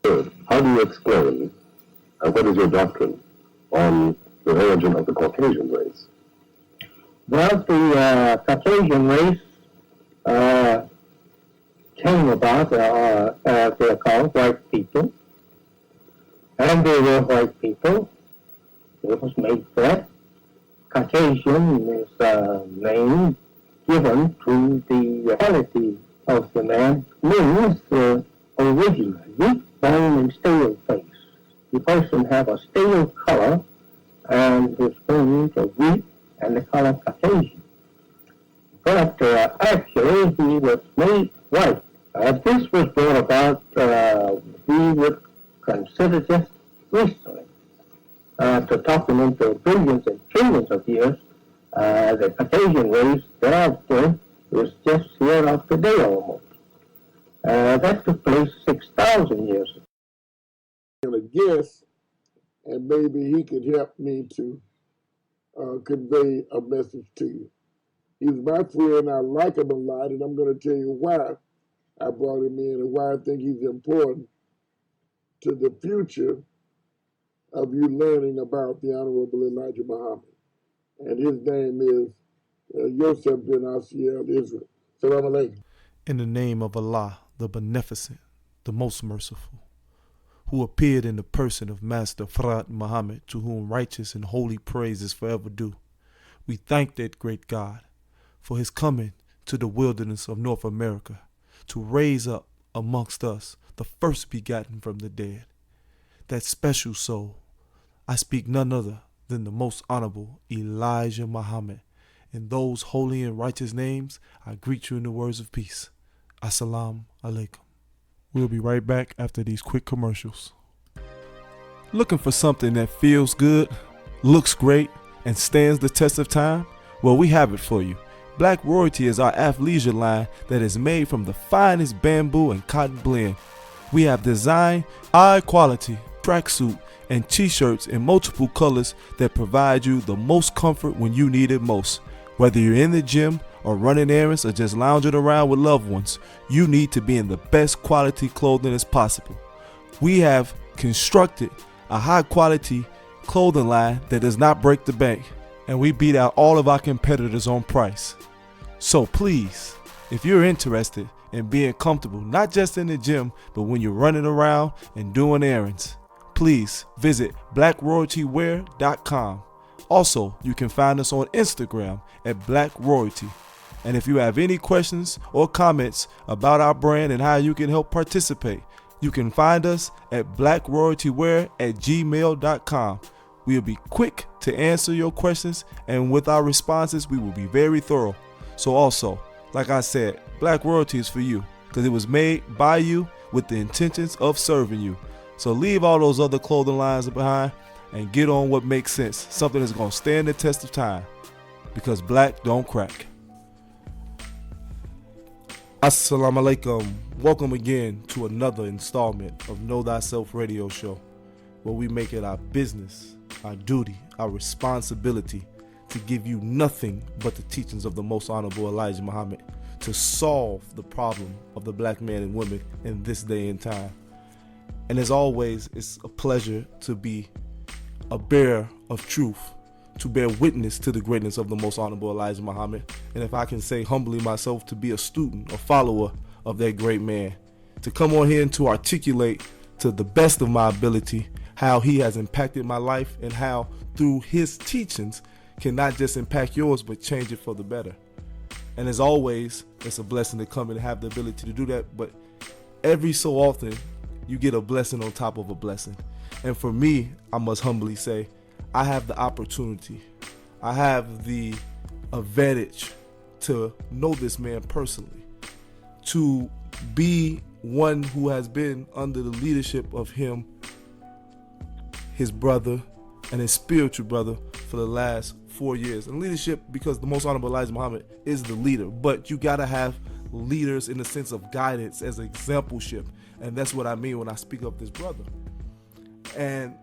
How do you explain, what is your doctrine on the origin of the Caucasian race? Well, the Caucasian race came about, they're called white people, and they were white people. It was made that. Caucasian is a name given to the quality of the man, means originally bone and stale face. The person have a stale color, and his bones are weak, and the color Caucasian. But actually, he was made white. This was brought about, we would consider just recently. To talking into billions and trillions of years, the Caucasian race thereafter is just here of today almost. That took place 6,000 years ago. And a guest, and maybe he could help me to convey a message to you. He's my friend. I like him a lot, and I'm going to tell you why I brought him in and why I think he's important to the future of you learning about the Honorable Elijah Muhammad. And his name is Yosef bin Asiel Israel. Salam alaikum. In the name of Allah, the Beneficent, the Most Merciful, who appeared in the person of Master Fard Muhammad, to whom righteous and holy praise is forever due, we thank that great God for his coming to the wilderness of North America to raise up amongst us the first begotten from the dead, that special soul. I speak none other than the most honorable Elijah Muhammad. In those holy and righteous names, I greet you in the words of peace. Assalamu alaikum. We'll be right back after these quick commercials. Looking for something that feels good, looks great, and stands the test of time? Well, we have it for you. Black Royalty is our athleisure line that is made from the finest bamboo and cotton blend. We have designed high quality tracksuit and t-shirts in multiple colors that provide you the most comfort when you need it most. Whether you're in the gym or running errands or just lounging around with loved ones, you need to be in the best quality clothing as possible. We have constructed a high quality clothing line that does not break the bank, and we beat out all of our competitors on price. So please, if you're interested in being comfortable, not just in the gym, but when you're running around and doing errands, please visit blackroyaltywear.com. Also, you can find us on Instagram at Black Royalty. And if you have any questions or comments about our brand and how you can help participate, you can find us at blackroyaltywear@gmail.com. We'll be quick to answer your questions, and with our responses, we will be very thorough. So also, like I said, Black Royalty is for you because it was made by you with the intentions of serving you. So leave all those other clothing lines behind and get on what makes sense, something that's going to stand the test of time, because black don't crack. Assalamu alaikum. Welcome again to another installment of Know Thyself Radio Show, where we make it our business, our duty, our responsibility to give you nothing but the teachings of the most honorable Elijah Muhammad to solve the problem of the black man and women in this day and time. And as always, it's a pleasure to be a bearer of truth, to bear witness to the greatness of the most honorable Elijah Muhammad. And if I can say humbly myself, to be a student, a follower of that great man, to come on here and to articulate to the best of my ability how he has impacted my life and how through his teachings can not just impact yours, but change it for the better. And as always, it's a blessing to come and have the ability to do that. But every so often, you get a blessing on top of a blessing. And for me, I must humbly say, I have the opportunity, I have the advantage to know this man personally, to be one who has been under the leadership of him, his brother, and his spiritual brother for the last 4 years. And leadership, because the most honorable Elijah Muhammad is the leader, but you gotta have leaders in the sense of guidance as exampleship. And that's what I mean when I speak of this brother. And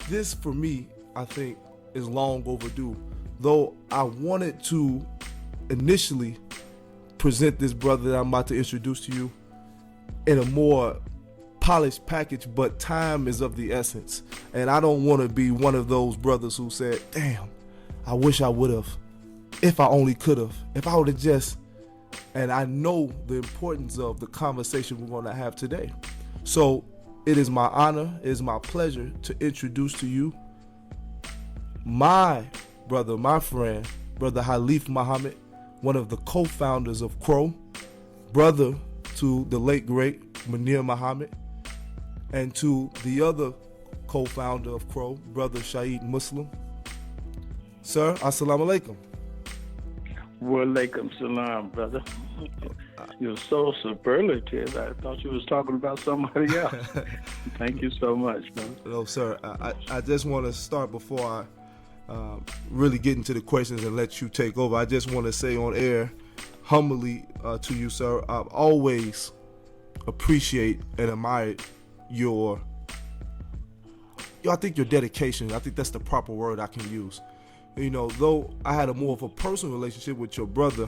this, for me, I think is long overdue. Though I wanted to initially present this brother that I'm about to introduce to you in a more polished package, but time is of the essence. And I don't want to be one of those brothers who said, damn, I wish I would have, if I only could have, if I would have just, and I know the importance of the conversation we're going to have today. So it is my honor, it is my pleasure to introduce to you my brother, my friend, Brother HALIF Muhammad, one of the co-founders of Crow, brother to the late great Munir Muhammad, and to the other co-founder of Crow, Brother Shaheed Muslim. Sir, assalamu alaikum. Wa alaikum salam, brother. You're so superlative. I thought you was talking about somebody else. Thank you so much, brother. No, sir. I just want to start before I really get into the questions and let you take over. I just want to say on air, humbly to you, sir, I've always appreciate and admired your I think your dedication. I think that's the proper word I can use. You know, though I had a more of a personal relationship with your brother,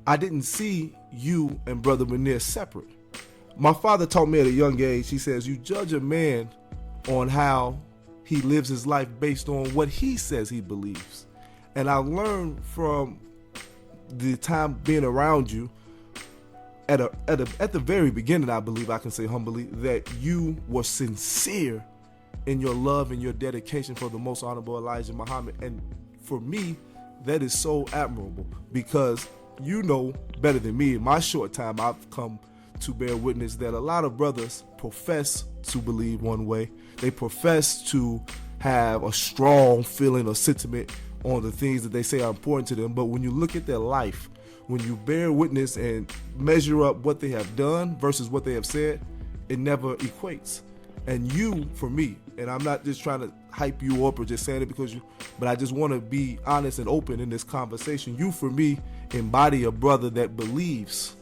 I didn't see you and Brother Munir separate. My father taught me at a young age, he says, you judge a man on how he lives his life based on what he says he believes. And I learned from the time being around you, at the very beginning, I believe I can say humbly, that you were sincere in your love and your dedication for the most honorable Elijah Muhammad. And for me, that is so admirable, because you know better than me, in my short time, I've come to bear witness that a lot of brothers profess to believe one way. They profess to have a strong feeling or sentiment on the things that they say are important to them. But when you look at their life, when you bear witness and measure up what they have done versus what they have said, it never equates. And you, for me, and I'm not just trying to hype you up or just saying it because you, but I just want to be honest and open in this conversation. You, for me, embody a brother that believes.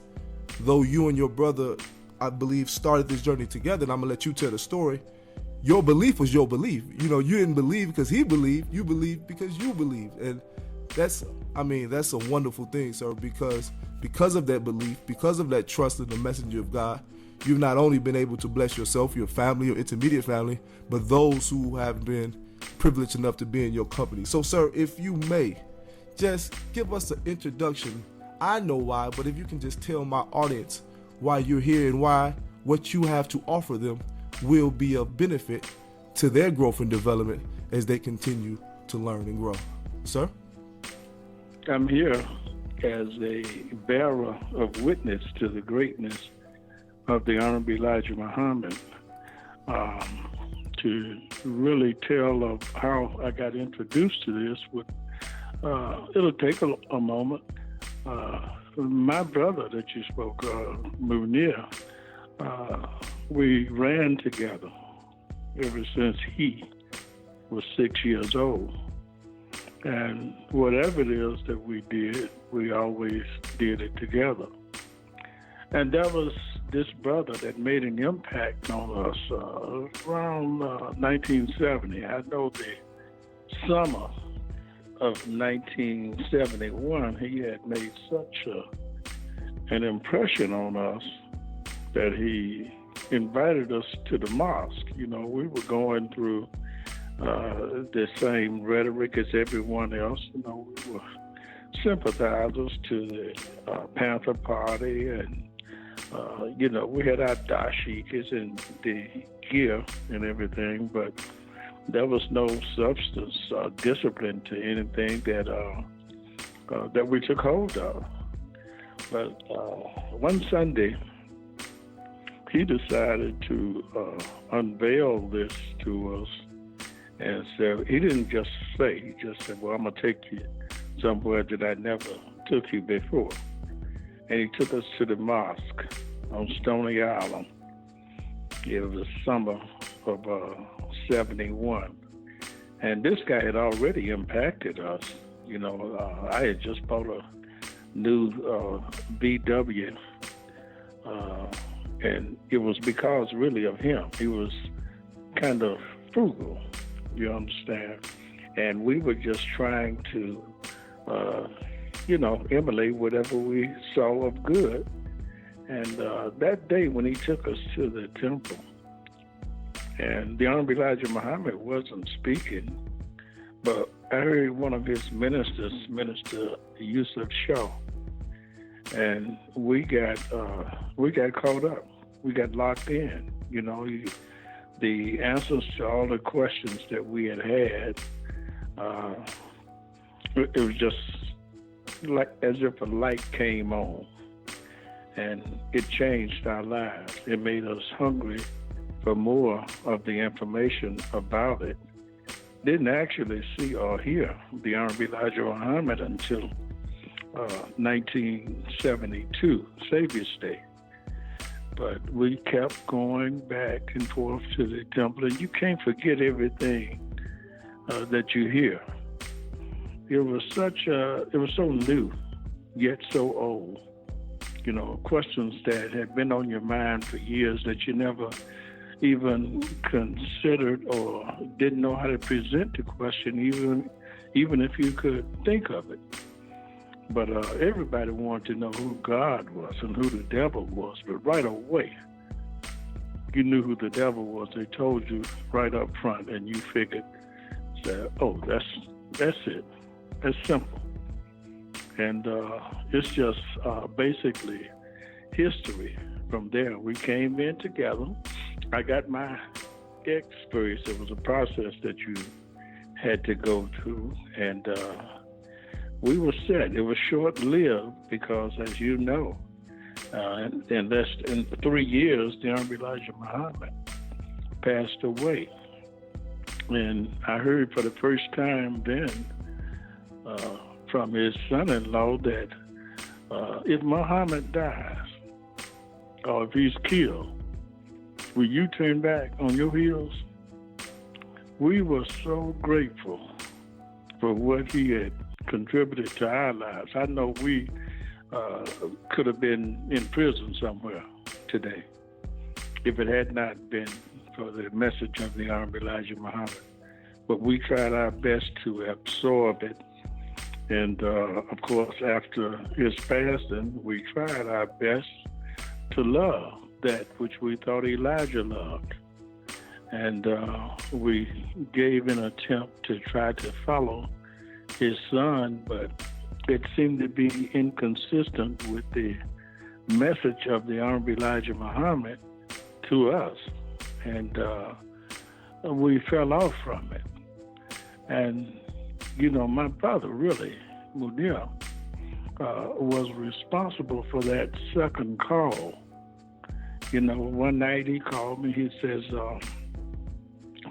Though you and your brother, I believe, started this journey together, and I'm going to let you tell the story. Your belief was your belief. You know, you didn't believe because he believed. You believed because you believed. And that's a wonderful thing, sir, because of that belief, because of that trust in the messenger of God, you've not only been able to bless yourself, your family, your intermediate family, but those who have been privileged enough to be in your company. So, sir, if you may, just give us an introduction. I know why, but if you can just tell my audience why you're here and why what you have to offer them will be of benefit to their growth and development as they continue to learn and grow. Sir? I'm here as a bearer of witness to the greatness of the Honorable Elijah Muhammad, to really tell of how I got introduced to this. It'll take a moment. My brother that you spoke of, Munir, we ran together ever since he was 6 years old. And whatever it is that we did, we always did it together. And that was this brother that made an impact on us around 1970. I know the summer of 1971, he had made such an impression on us that he invited us to the mosque. You know, we were going through the same rhetoric as everyone else. You know, we were sympathizers to the Panther Party, and you know, we had our dashikis and the gear and everything, but there was no substance or discipline to anything that we took hold of. But one Sunday, he decided to unveil this to us. And so he didn't just say, he just said, well, I'm going to take you somewhere that I never took you before. And he took us to the mosque on Stony Island. It was the summer of 71. And this guy had already impacted us. You know, I had just bought a new VW, and it was because really of him. He was kind of frugal, you understand? And we were just trying to, emulate whatever we saw of good. And that day when he took us to the temple, And the Honorable Elijah Muhammad wasn't speaking, but I heard one of his ministers, Minister Yusuf Shaw, and we got caught up. We got locked in. You know, the answers to all the questions that we had, it was just like as if a light came on, and it changed our lives. It made us hungry for more of the information about it. Didn't actually see or hear the Honorable Elijah Muhammad until 1972, Savior's Day. But we kept going back and forth to the temple, and you can't forget everything that you hear. It was so new, yet so old. You know, questions that had been on your mind for years that you never even considered or didn't know how to present the question, even if you could think of it. But everybody wanted to know who God was and who the devil was. But right away, you knew who the devil was. They told you right up front, and you figured, oh, that's it. That's simple. And it's just basically history. From there, we came in together. I got my experience. It was a process that you had to go through, and we were set. It was short-lived because, as you know, in 3 years, the Honorable Elijah Muhammad passed away. And I heard for the first time then from his son-in-law that if Muhammad dies or if he's killed, will you turn back on your heels? We were so grateful for what he had contributed to our lives. I know we could have been in prison somewhere today if it had not been for the message of the Honorable Elijah Muhammad. But we tried our best to absorb it. And of course, after his passing, we tried our best to love that which we thought Elijah loved. And we gave an attempt to try to follow his son, but it seemed to be inconsistent with the message of the Honorable Elijah Muhammad to us. And we fell off from it. And, you know, my brother, really, Munir, was responsible for that second call. You know, one night he called me, he says,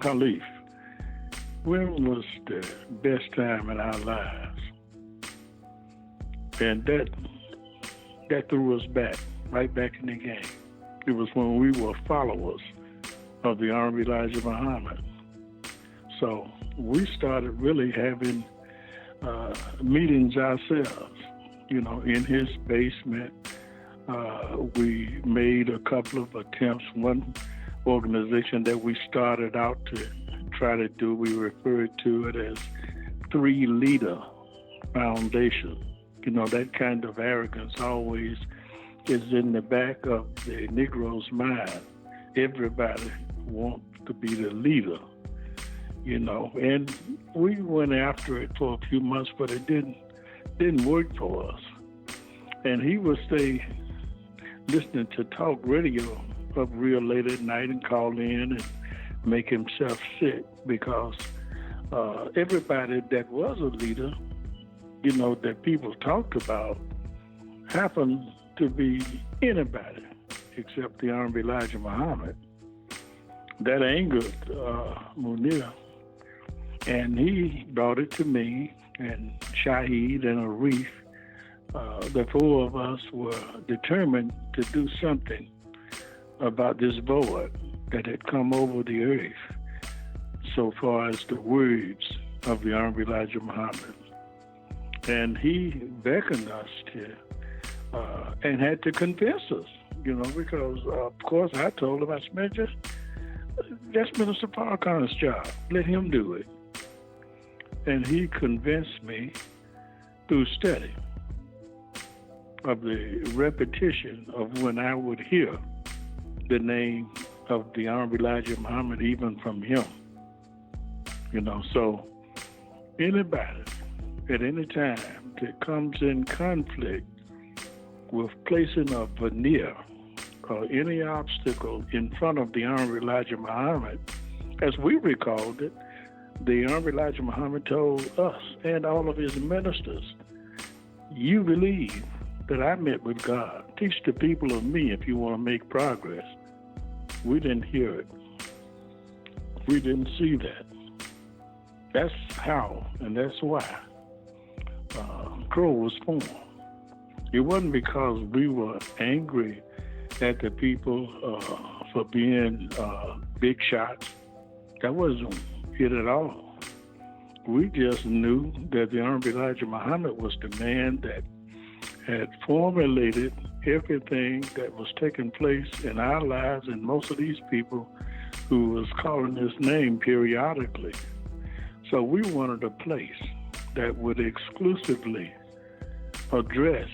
HALIF, when was the best time in our lives? And that threw us back, right back in the game. It was when we were followers of the Honorable Elijah Muhammad. So we started really having meetings ourselves, you know, in his basement. We made a couple of attempts. One organization that we started out to try to do, we referred to it as 3 Leader Foundation. You know, that kind of arrogance always is in the back of the Negro's mind. Everybody wants to be the leader, you know, and we went after it for a few months, but it didn't work for us. And he would stay listening to talk radio up real late at night and call in and make himself sick because everybody that was a leader, you know, that people talked about happened to be anybody except the Honorable Elijah Muhammad. That angered Munir, and he brought it to me and Shahid and Arif. The 4 of us were determined to do something about this void that had come over the earth so far as the words of the Honorable Elijah Muhammad. And he beckoned us to, and had to convince us, you know, because, of course, I told him, I said, that's Minister Farrakhan's job. Let him do it. And he convinced me through study of the repetition of when I would hear the name of the Honorable Elijah Muhammad even from him. So anybody at any time that comes in conflict with placing a veneer or any obstacle in front of the Honorable Elijah Muhammad, as we recalled it, the Honorable Elijah Muhammad told us and all of his ministers, you believe that I met with God. Teach the people of me if you want to make progress. We didn't hear it. We didn't see that. That's how and that's why Crow was formed. It wasn't because we were angry at the people for being big shots. That wasn't it at all. We just knew that the Honorable Elijah Muhammad was the man that had formulated everything that was taking place in our lives and most of these people who was calling his name periodically. So we wanted a place that would exclusively address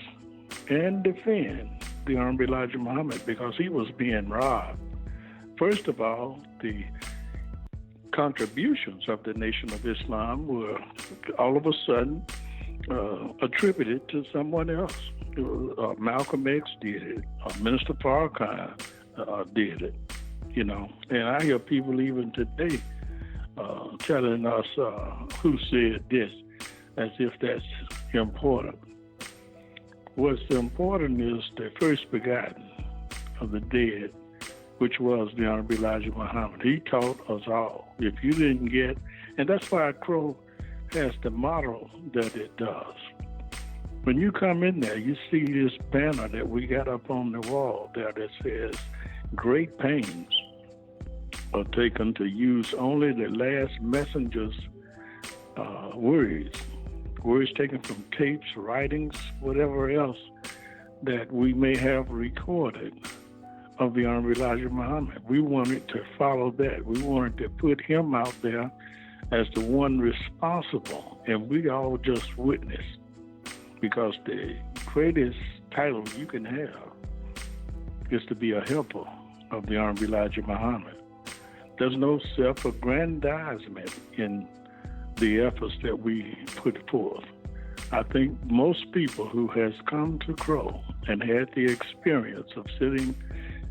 and defend the Honorable Elijah Muhammad because he was being robbed. First of all, the contributions of the Nation of Islam were all of a sudden attributed to someone else. Malcolm X did it. Minister Farrakhan did it. And I hear people even today telling us who said this as if that's important. What's important is the first begotten of the dead, which was the Honorable Elijah Muhammad. He taught us all. If you didn't get, and that's why Crow has the model that it does. When you come in there, you see this banner that we got up on the wall there that says, great pains are taken to use only the last messenger's words taken from tapes, writings, whatever else that we may have recorded of the Honorable Elijah Muhammad. We wanted to follow that. We wanted to put him out there as the one responsible, and we all just witnessed, because the greatest title you can have is to be a helper of the Honorable Elijah Muhammad. There's no self-aggrandizement in the efforts that we put forth. I think most people who has come to Crow and had the experience of sitting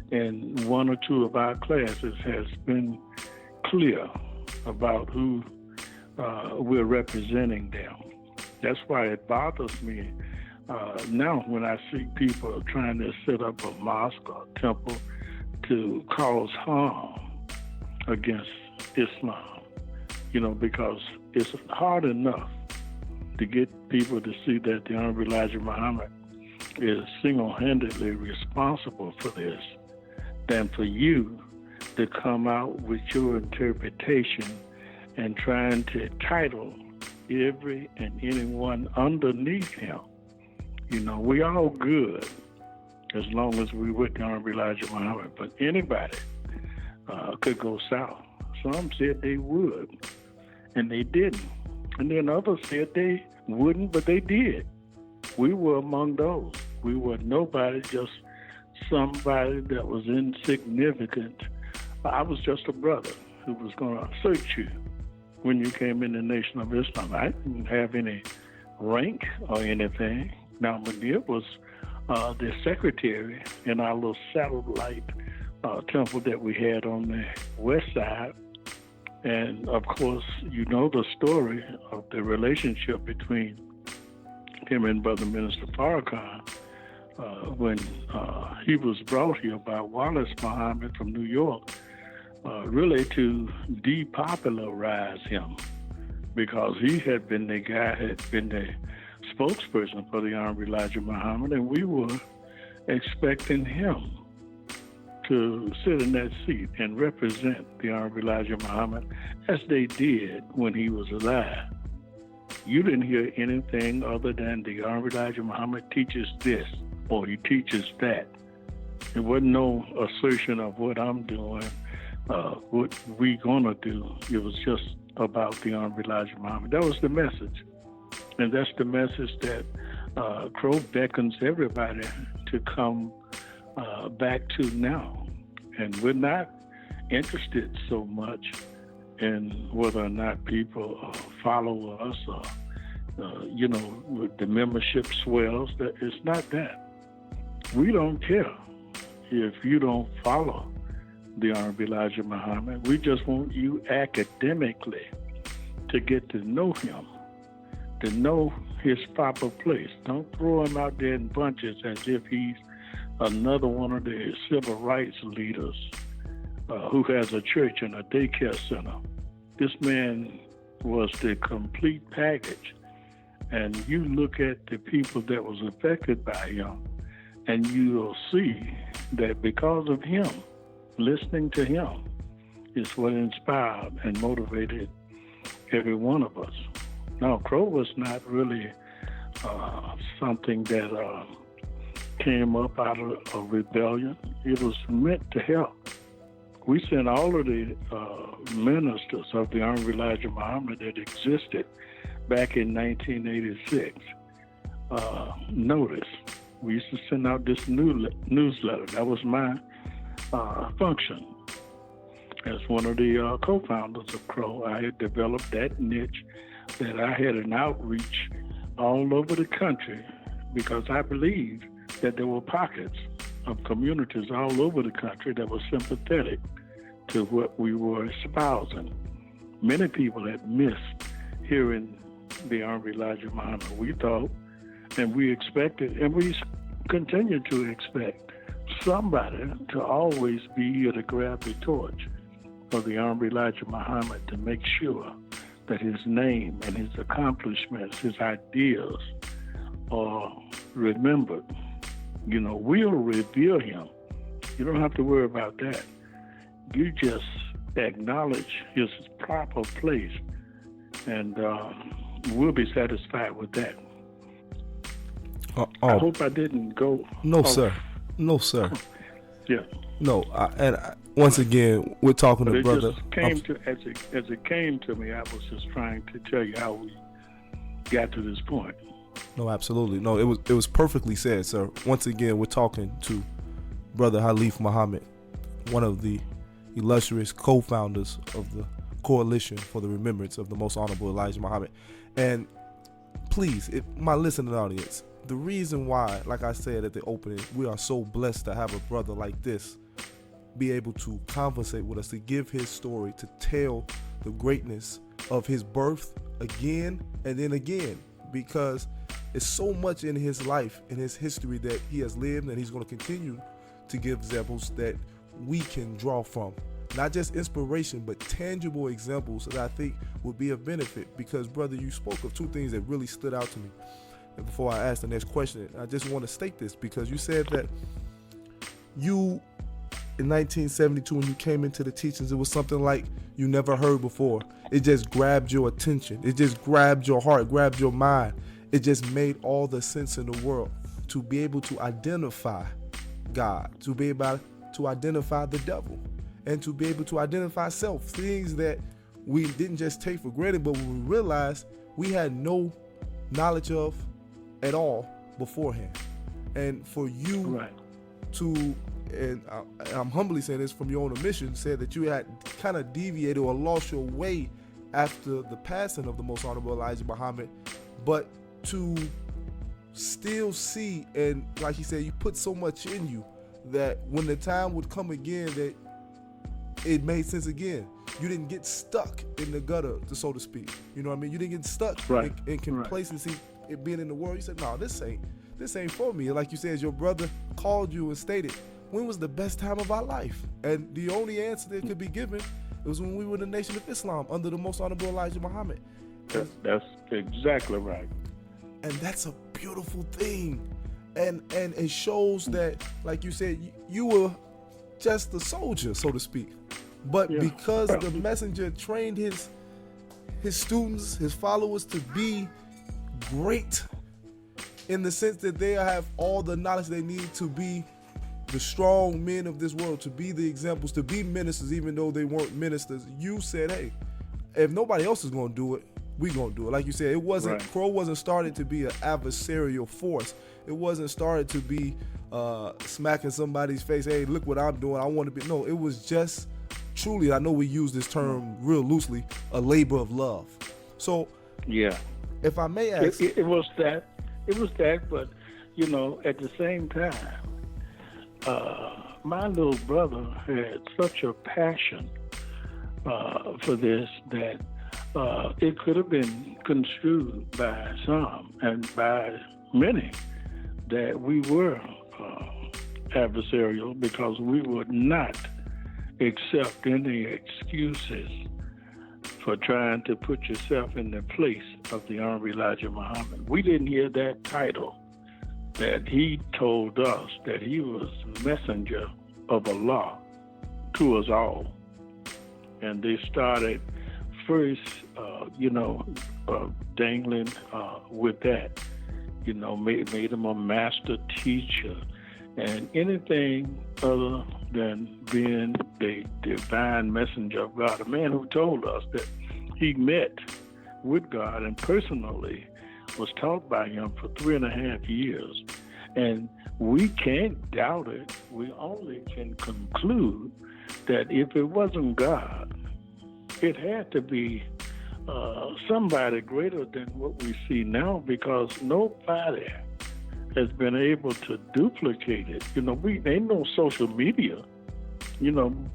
in one or two of our classes has been clear about who we're representing them. That's why it bothers me now when I see people trying to set up a mosque or temple to cause harm against Islam, because it's hard enough to get people to see that the Honorable Elijah Muhammad is single-handedly responsible for this than for you to come out with your interpretation and trying to title every and anyone underneath him. We all good as long as we with the Honorable Elijah Muhammad, but anybody could go south. Some said they would, and they didn't. And then others said they wouldn't, but they did. We were among those. We were nobody, just somebody that was insignificant. I was just a brother who was going to search you when you came in the Nation of Islam. I didn't have any rank or anything. Now, Munir was the secretary in our little satellite temple that we had on the west side. And, of course, you know the story of the relationship between him and Brother Minister Farrakhan when he was brought here by Wallace Muhammad from New York, really to depopularize him, because he had been the guy, had been the spokesperson for the Honorable Elijah Muhammad, and we were expecting him to sit in that seat and represent the Honorable Elijah Muhammad as they did when he was alive. You didn't hear anything other than the Honorable Elijah Muhammad teaches this or he teaches that. There wasn't no assertion of what I'm doing, what we gonna do. It was just about the Honorable Elijah Muhammad. That was the message. And that's the message that Crow beckons everybody to come back to now. And we're not interested so much in whether or not people follow us or, the membership swells. That it's not that. We don't care if you don't follow the Honorable Elijah Muhammad. We just want you academically to get to know him, to know his proper place. Don't throw him out there in bunches as if he's another one of the civil rights leaders who has a church and a daycare center. This man was the complete package. And you look at the people that was affected by him, and you'll see that because of him, listening to him is what inspired and motivated every one of us. Now, Crow was not really something that came up out of a rebellion. It was meant to help. We sent all of the ministers of the Honorable Elijah Muhammad that existed back in 1986 notice. We used to send out this newsletter. That was my function as one of the co-founders of Crow. I had developed that niche that I had an outreach all over the country because I believed that there were pockets of communities all over the country that were sympathetic to what we were espousing. Many people had missed hearing the Honorable Elijah Muhammad. We thought, and we expected, and we continue to expect somebody to always be here to grab the torch for the Honorable Elijah Muhammad to make sure that his name and his accomplishments, his ideas are remembered. We'll revere him. You don't have to worry about that. You just acknowledge his proper place, and we'll be satisfied with that. I hope I didn't go. No, sir. No, sir. Yeah. No, once again, we're talking to brother. Just came to as it came to me. I was just trying to tell you how we got to this point. No, absolutely. No, it was perfectly said, sir. Once again, we're talking to brother HALIF Muhammad, one of the illustrious co-founders of the Coalition for the Remembrance of the Most Honorable Elijah Muhammad. And please, my listening audience, the reason why, like I said at the opening, we are so blessed to have a brother like this be able to conversate with us, to give his story, to tell the greatness of his birth again and then again, because it's so much in his life, in his history that he has lived, and he's going to continue to give examples that we can draw from. Not just inspiration, but tangible examples that I think would be of benefit. Because, brother, you spoke of two things that really stood out to me. And before I ask the next question, I just want to state this, because you said that you, in 1972, when you came into the teachings, it was something like you never heard before. It just grabbed your attention. It just grabbed your heart, grabbed your mind. It just made all the sense in the world to be able to identify God, to be able to identify the devil, and to be able to identify self, things that we didn't just take for granted, but we realized we had no knowledge of at all beforehand. And for you to, and I'm humbly saying this from your own admission, said that you had kind of deviated or lost your way after the passing of the Most Honorable Elijah Muhammad, but to still see, and like he said, you put so much in you that when the time would come again that it made sense again. You didn't get stuck in the gutter, so to speak. You know what I mean? You didn't get stuck in complacency, it being in the world. You said, no, this ain't for me. Like you said, your brother called you and stated, when was the best time of our life? And the only answer that could be given was when we were the Nation of Islam under the Most Honorable Elijah Muhammad. That's exactly right. And that's a beautiful thing. And it shows that, like you said, you were just a soldier, so to speak. But because the messenger trained his students, his followers, to be great in the sense that they have all the knowledge they need to be the strong men of this world, to be the examples, to be ministers, even though they weren't ministers. You said, hey, if nobody else is going to do it, we going to do it. Like you said, it wasn't, Crow wasn't started to be an adversarial force. It wasn't started to be smacking somebody's face, hey, look what I'm doing, I want to be. No, it was just truly, I know we use this term real loosely, a labor of love. So, yeah, if I may ask, it was that. It was that, but you know, at the same time, my little brother had such a passion for this that it could have been construed by some and by many that we were adversarial because we would not accept any excuses for trying to put yourself in the place of the Honorable Elijah Muhammad. We didn't hear that title, that he told us that he was messenger of Allah to us all. And they started first, dangling with that, made him a master teacher and anything other than being the divine messenger of God, a man who told us that he met with God and personally was taught by him for 3.5 years. And we can't doubt it. We only can conclude that if it wasn't God, it had to be somebody greater than what we see now, because nobody has been able to duplicate it. We ain't no social media.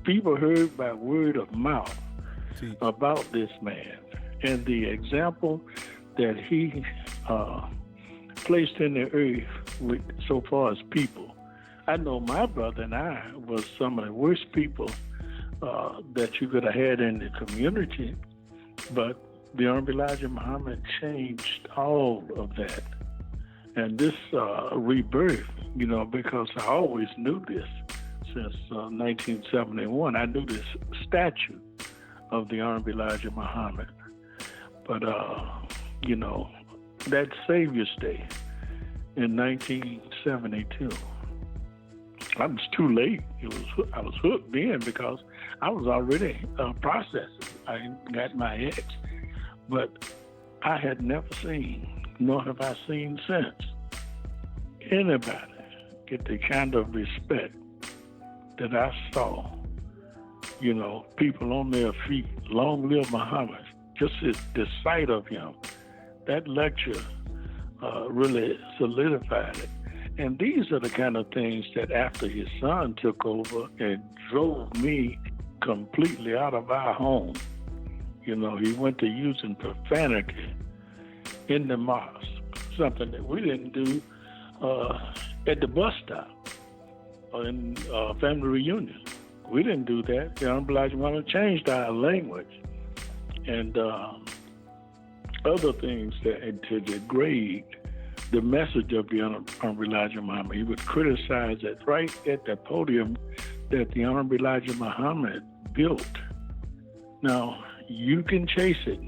People heard by word of mouth about this man and the example that he placed in the earth with so far as people. I know my brother and I was some of the worst people that you could have had in the community, but the Honorable Elijah Muhammad changed all of that. And this rebirth, because I always knew this since 1971, I knew this statue of the Honorable Elijah Muhammad. But, that Savior's Day in 1972, I was too late. I was hooked then because I was already processing. I got my ex. But I had never seen, nor have I seen since, anybody get the kind of respect that I saw. People on their feet, long live Muhammad. Just the sight of him, that lecture really solidified it. And these are the kind of things that after his son took over and drove me completely out of our home, he went to using profanity in the mosque, something that we didn't do at the bus stop or in family reunion. We didn't do that. The Honorable Elijah Muhammad changed our language and other things to degrade the message of the Honorable Elijah Muhammad. He would criticize it right at the podium that the Honorable Elijah Muhammad built. Now, you can chase it,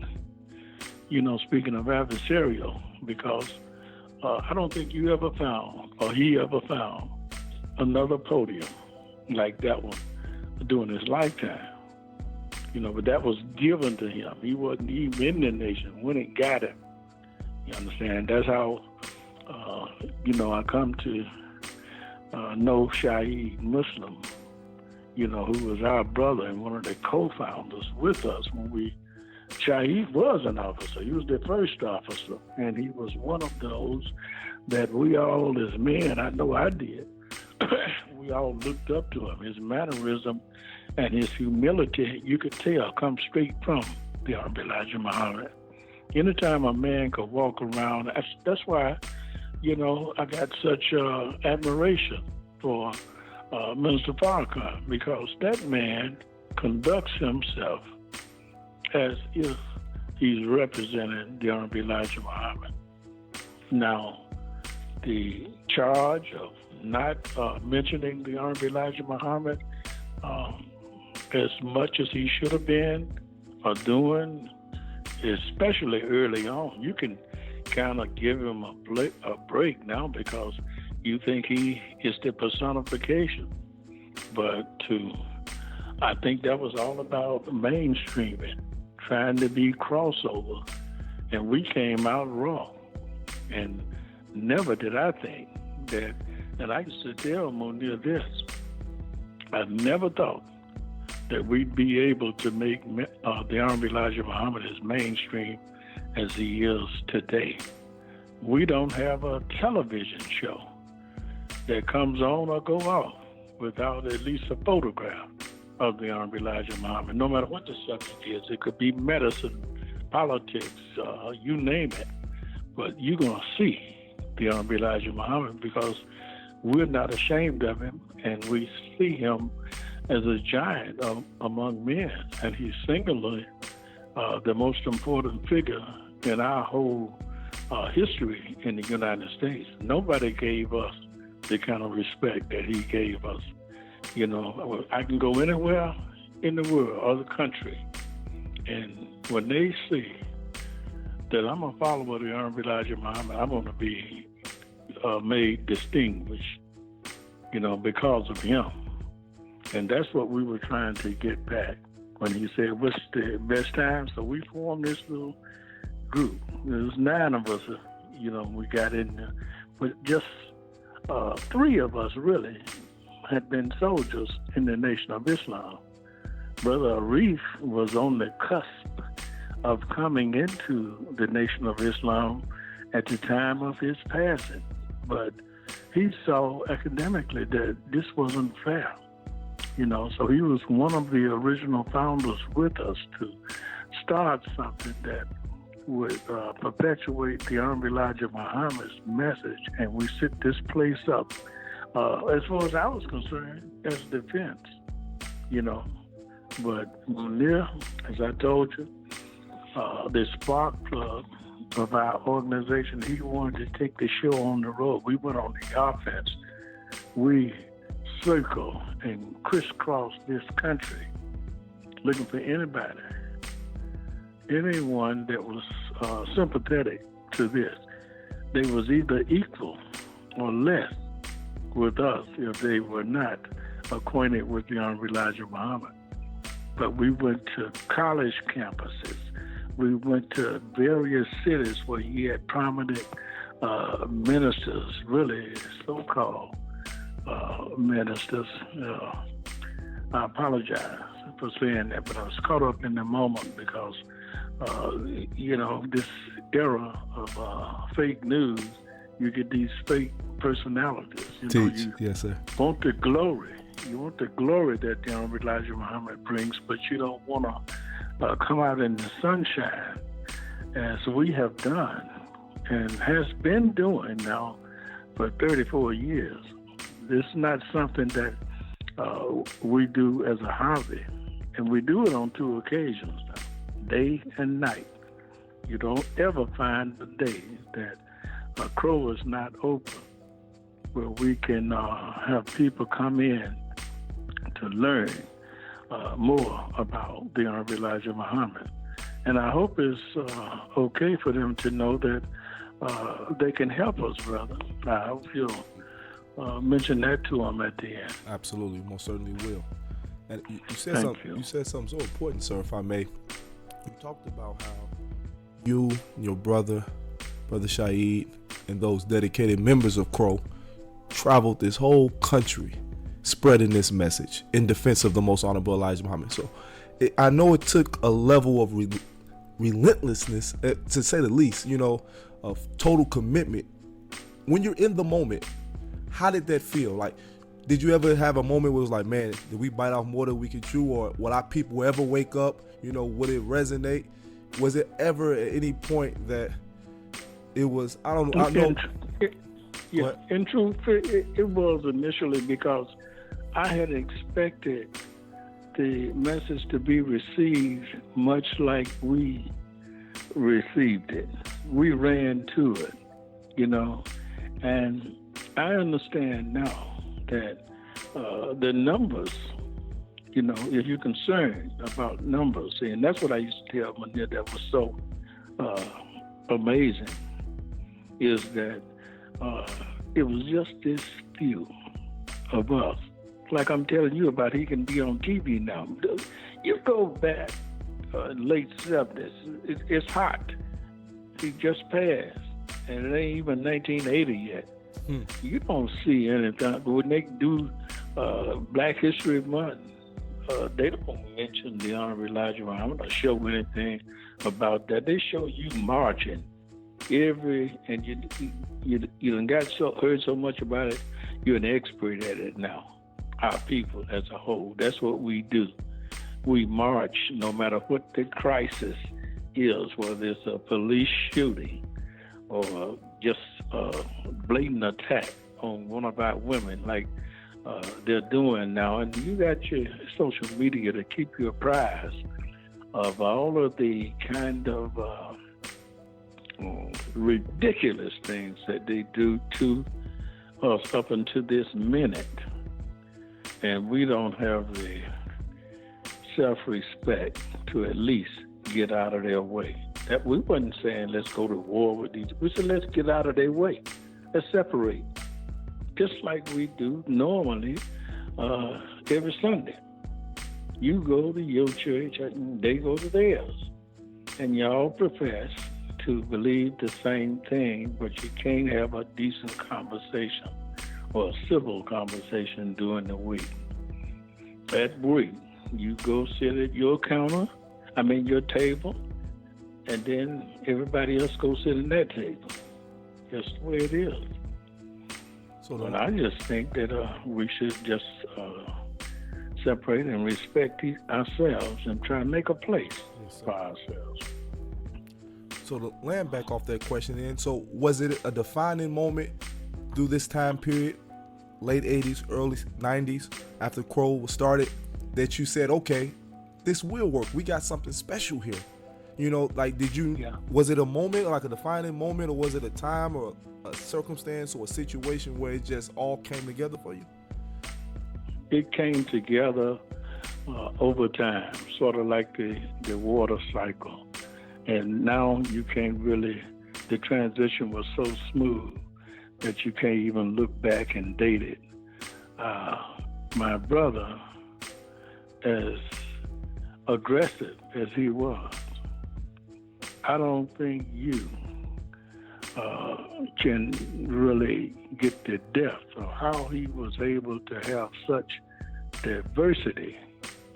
speaking of adversarial, because I don't think you ever found, or he ever found, another podium like that one during his lifetime. But that was given to him. He wasn't even in the nation when it got him. You understand? That's how, I come to know Shaheed Muslim, who was our brother and one of the co-founders with us when Shaheed was an officer. He was the first officer, and he was one of those that we all as men, I know I did, we all looked up to him. His mannerism and his humility, you could tell, comes straight from the Honorable Elijah Muhammad. Anytime a man could walk around, that's why, I got such admiration for Minister Farrakhan, because that man conducts himself as if he's representing the Honorable Elijah Muhammad. Now, the charge of not mentioning the Honorable Elijah Muhammad as much as he should have been or doing, especially early on, you can kind of give him a break now because you think he is the personification. But I think that was all about mainstreaming, trying to be crossover, and we came out wrong. And never did I think and I used to tell Munir this, I never thought that we'd be able to make the Honorable Elijah Muhammad as mainstream as he is today. We don't have a television show that comes on or go off without at least a photograph of the Honorable Elijah Muhammad, no matter what the subject is. It could be medicine, politics, you name it. But you're going to see the Honorable Elijah Muhammad because we're not ashamed of him, and we see him as a giant among men. And he's singularly the most important figure in our whole history in the United States. Nobody gave us the kind of respect that he gave us. You know, I can go anywhere in the world or the country, and when they see that I'm a follower of the Honorable Elijah Muhammad, I'm going to be made distinguished, you know, because of him. And that's what we were trying to get back when he said, what's the best time? So we formed this little group. There was 9 of us, you know, we got in there. But just 3 of us really had been soldiers in the Nation of Islam. Brother Arif was on the cusp of coming into the Nation of Islam at the time of his passing. But he saw academically that this wasn't fair, you know, so he was one of the original founders with us to start something that would perpetuate the Honorable Elijah Muhammad's message, and we set this place up, as far as I was concerned, as defense, you know. But Munir, as I told you, the spark plug of our organization, he wanted to take the show on the road. We went on the offense. We circled and crisscrossed this country looking for anybody, anyone that was sympathetic to this. They was either equal or less with us if they were not acquainted with the Honorable Elijah Muhammad. But we went to college campuses. We went to various cities where he had prominent ministers, really so-called ministers. I apologize for saying that, but I was caught up in the moment because, you know, this era of fake news, you get these fake personalities. You know, you yes, sir. Want the glory. You want the glory that the Honorable Elijah Muhammad brings, but you don't want to come out in the sunshine, as we have done and has been doing now for 34 years. This is not something that we do as a hobby, and we do it on 2 occasions now, day and night. You don't ever find a day that a crow is not open where we can have people come in to learn more about the Honorable Elijah Muhammad. And I hope it's okay for them to know that they can help us, brother. I hope you'll mention that to them at the end. Absolutely, most certainly will. And you said Thank something. you. You said something so important, sir. If I may, you talked about how you, your brother Shaheed, and those dedicated members of Crow traveled this whole country spreading this message in defense of the most honorable Elijah Muhammad. So I know it took a level of relentlessness, to say the least, you know, of total commitment. When you're in the moment, how did that feel? Like, did you ever have a moment where it was like, man, did we bite off more than we could chew? Or will our people ever wake up? You know, would it resonate? Was it ever at any point that it was, I don't know. In truth, it was initially because I had expected the message to be received much like we received it. We ran to it, you know, and I understand now that the numbers, you know, if you're concerned about numbers, and that's what I used to tell Munir that was so amazing, is that it was just this few of us. Like I'm telling you about, he can be on TV now. You go back late 70s, it's hot. He just passed, and it ain't even 1980 yet. You don't see anything. When they do Black History Month, they don't mention the Honorable Elijah Muhammad or show anything about that. They show you marching and you done heard so much about it, you're an expert at it now. Our people as a whole, that's what we do. We march no matter what the crisis is, whether it's a police shooting or just a blatant attack on one of our women like they're doing now. And you got your social media to keep you apprised of all of the kind of ridiculous things that they do to us up until this minute. And we don't have the self-respect to at least get out of their way. That we wasn't saying let's go to war with these. We said let's get out of their way. Let's separate, just like we do normally every Sunday. You go to your church and they go to theirs, and y'all profess to believe the same thing, but you can't have a decent conversation or a civil conversation during the week. At week, you go sit at your your table, and then everybody else go sit at that table. That's the way it is. But I just think that we should just separate and respect ourselves and try to make a place for ourselves. So to land back off that question then, so was it a defining moment through this time period, late 80s, early 90s, after Crow was started, that you said, okay, this will work. We got something special here. You know, like, was it a moment, like a defining moment, or was it a time or a circumstance or a situation where it just all came together for you? It came together over time, sort of like the water cycle. And now you can't really, the transition was so smooth that you can't even look back and date it. My brother, as aggressive as he was, I don't think you can really get the depth of how he was able to have such diversity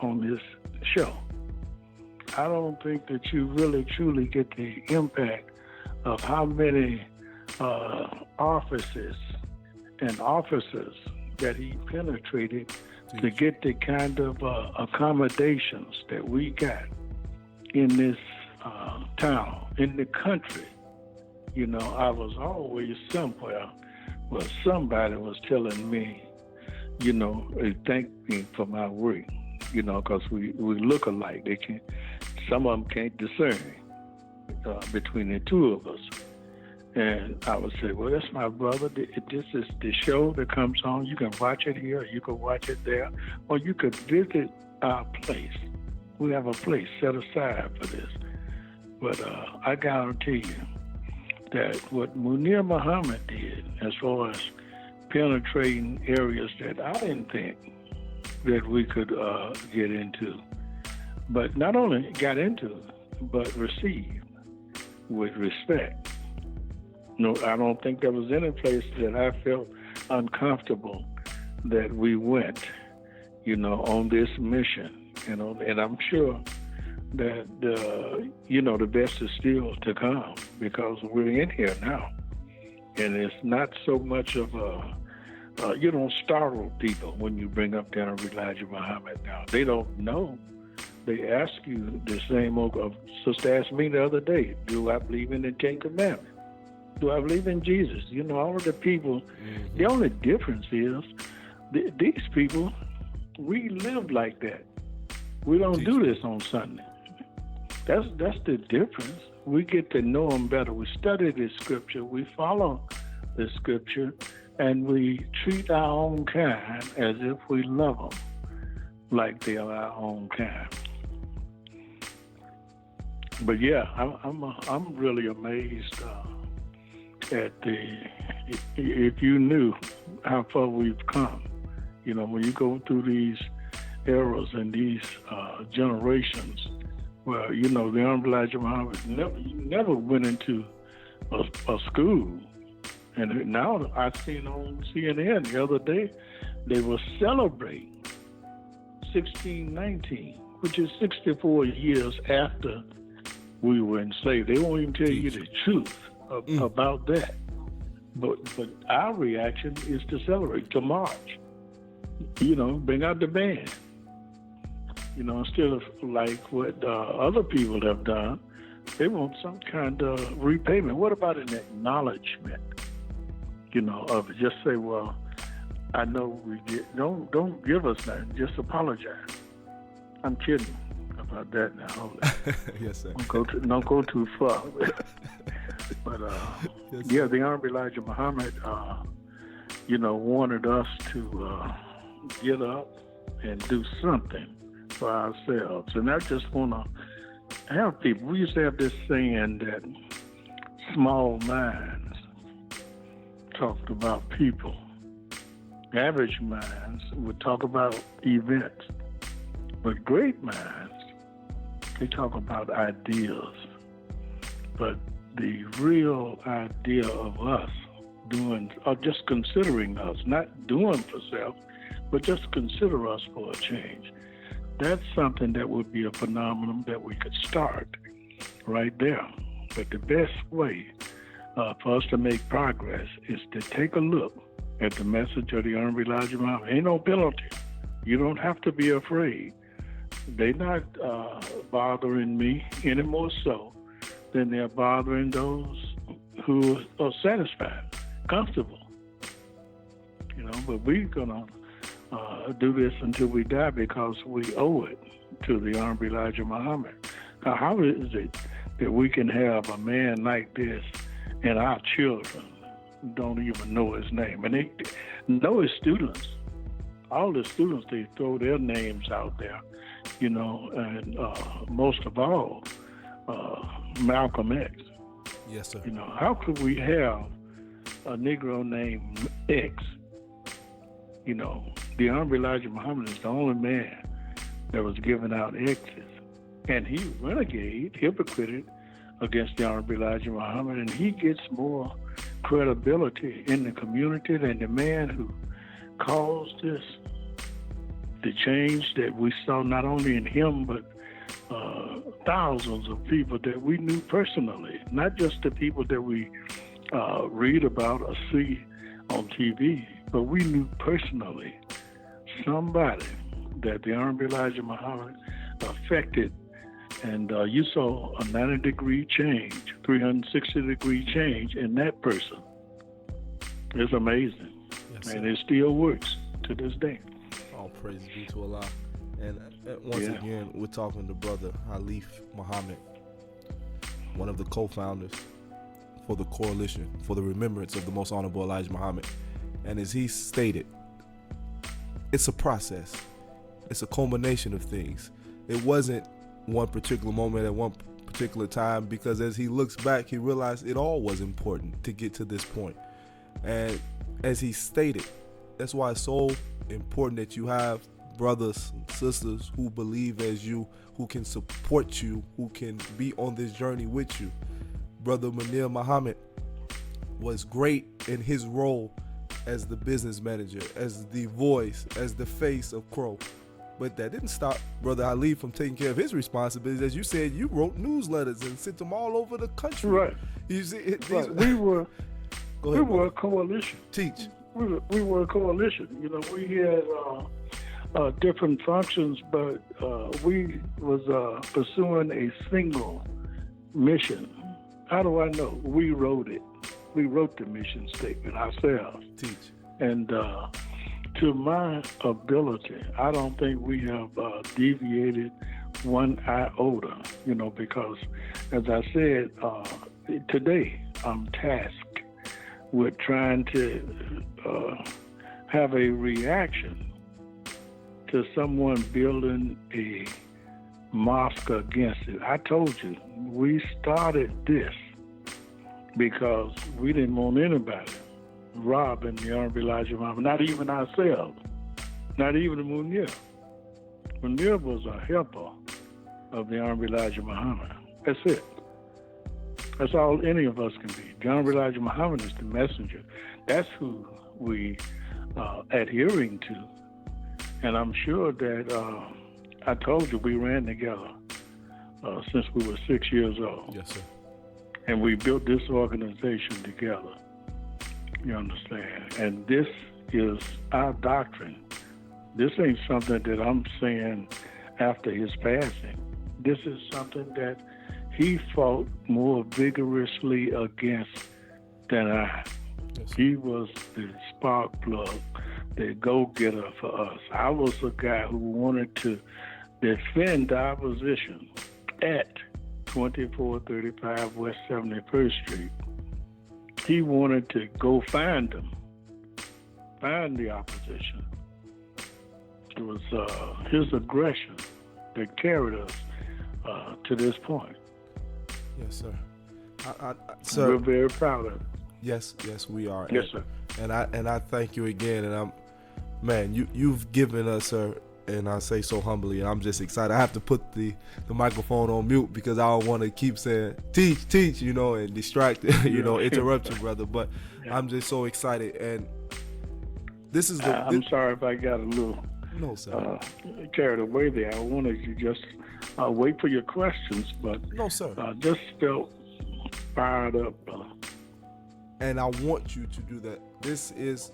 on this show. I don't think that you really truly get the impact of how many offices and officers that he penetrated to get the kind of accommodations that we got in this town, in the country. You know, I was always somewhere where somebody was telling me, you know, thank me for my work, you know, because we look alike. Some of them can't discern between the two of us. And I would say, well, that's my brother. This is the show that comes on. You can watch it here, or you can watch it there, or you could visit our place. We have a place set aside for this. But I guarantee you that what Munir Muhammad did, as far as penetrating areas that I didn't think that we could get into, but not only got into, but received with respect. No, I don't think there was any place that I felt uncomfortable that we went, you know, on this mission, you know, and I'm sure that, you know, the best is still to come because we're in here now. And it's not so much of you don't startle people when you bring up Daniel Elijah Muhammad now. They don't know. They ask you the same old, sister asked me the other day, do I believe in the Ten Commandments? Do I believe in Jesus? You know, all of the people, the only difference is these people, we live like that. We don't do this on Sunday. That's the difference. We get to know them better. We study the scripture. We follow the scripture. And we treat our own kind as if we love them like they are our own kind. But yeah, I'm really amazed at if you knew how far we've come. You know, when you go through these eras and these generations where, you know, the Honorable Elijah Muhammad never went into a school. And now I seen on CNN the other day, they were celebrating 1619, which is 64 years after we were enslaved. They won't even tell you the truth about that. But our reaction is to celebrate, to march. Bring out the band. Instead of like what other people have done, they want some kind of repayment. What about an acknowledgement? Of it. Just say, well, I know we get. Don't give us that. Just apologize. I'm kidding about that now. Hold it. Yes, sir. Don't go too far. But yes, the Honorable Elijah Muhammad, wanted us to get up and do something for ourselves. And I just want to have people. We used to have this saying that small minds talked about people. Average minds would talk about events. But great minds, they talk about ideas. But the real idea of us doing, or just considering us, not doing for self, but just consider us for a change. That's something that would be a phenomenon that we could start right there. But the best way for us to make progress is to take a look at the message of the Honorable Elijah Muhammad. Ain't no penalty. You don't have to be afraid. They're not bothering me any more so than they're bothering those who are satisfied, comfortable. But we're going to do this until we die because we owe it to the Honorable Elijah Muhammad. Now, how is it that we can have a man like this and our children don't even know his name? And they know his students. All the students, they throw their names out there, and most of all, Malcolm X. Yes, sir. How could we have a Negro named X? The Honorable Elijah Muhammad is the only man that was giving out X's. And he renegade, hypocrited against the Honorable Elijah Muhammad, and he gets more credibility in the community than the man who caused the change that we saw not only in him, but thousands of people that we knew personally, not just the people that we read about or see on TV, but we knew personally somebody that the Honorable Elijah Muhammad affected. And you saw a 90-degree change, 360-degree change in that person. It's amazing. Yes, and it still works to this day. All praise be to Allah. And once again, we're talking to Brother HALIF Muhammad, one of the co-founders for the Coalition for the Remembrance of the Most Honorable Elijah Muhammad. And as he stated, it's a process. It's a culmination of things. It wasn't one particular moment at one particular time, because as he looks back, he realized it all was important to get to this point. And as he stated, that's why it's so important that you have brothers and sisters who believe as you, who can support you, who can be on this journey with you. Brother Munir Muhammad was great in his role as the business manager, as the voice, as the face of Crow. But that didn't stop Brother HALIF from taking care of his responsibilities. As you said, you wrote newsletters and sent them all over the country. Right. You see, Right. We were a coalition. Teach. We were a coalition. We had different functions, but we was pursuing a single mission. How do I know? We wrote it. We wrote the mission statement ourselves. Teach. And to my ability, I don't think we have deviated one iota, because as I said, today I'm tasked with trying to have a reaction to someone building a mosque against it. I told you, we started this because we didn't want anybody robbing the Honorable Elijah Muhammad, not even ourselves, not even Munir. Munir was a helper of the Honorable Elijah Muhammad. That's it. That's all any of us can be. The Honorable Elijah Muhammad is the messenger. That's who we adhering to. And I'm sure that I told you we ran together since we were 6 years old. Yes, sir. And we built this organization together. You understand? And this is our doctrine. This ain't something that I'm saying after his passing. This is something that he fought more vigorously against than I. Yes, sir. He was the spark plug, the go-getter for us. I was a guy who wanted to defend our position at 2435 West 71st Street. He wanted to go find them, find the opposition. It was his aggression that carried us to this point. Yes, sir. Sir, We're very proud of it. yes, we are. Yes, sir. And I thank you again. And you've given us, sir, and I say so humbly, and I'm just excited. I have to put the microphone on mute because I don't want to keep saying teach, and distract, interrupt you, brother. But Yeah. I'm just so excited, and this is I'm sorry if I got a little no, sir. carried away there. I wanted you just wait for your questions, but No, sir. just felt fired up. And I want you to do that. This is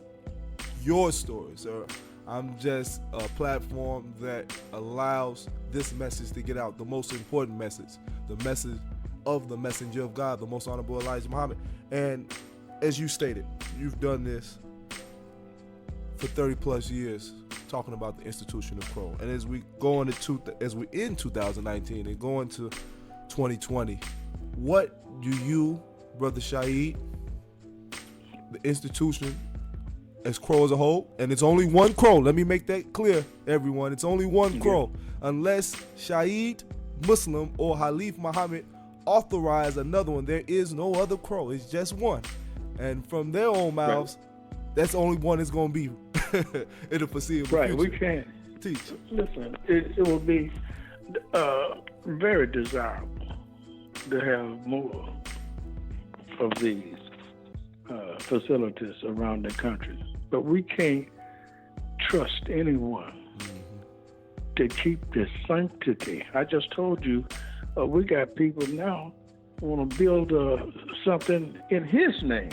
your story, sir. I'm just a platform that allows this message to get out, the most important message, the message of the messenger of God, the most honorable Elijah Muhammad. And as you stated, you've done this for 30 plus years, talking about the institution of Crow. And as we go into as we're in 2019 and go into 2020, what do you, Brother Shaheed, the institution as Crow as a whole, and it's only one Crow, let me make that clear, everyone, it's only one Crow, unless Shaheed Muslim or Halif Muhammad authorize another one, there is no other Crow, it's just one. And from their own mouths, that's the only one that's going to be in the foreseeable future. Right, we can't teach. Listen, it would be very desirable to have more of these facilities around the country. But we can't trust anyone to keep this sanctity. I just told you, we got people now who want to build something in his name.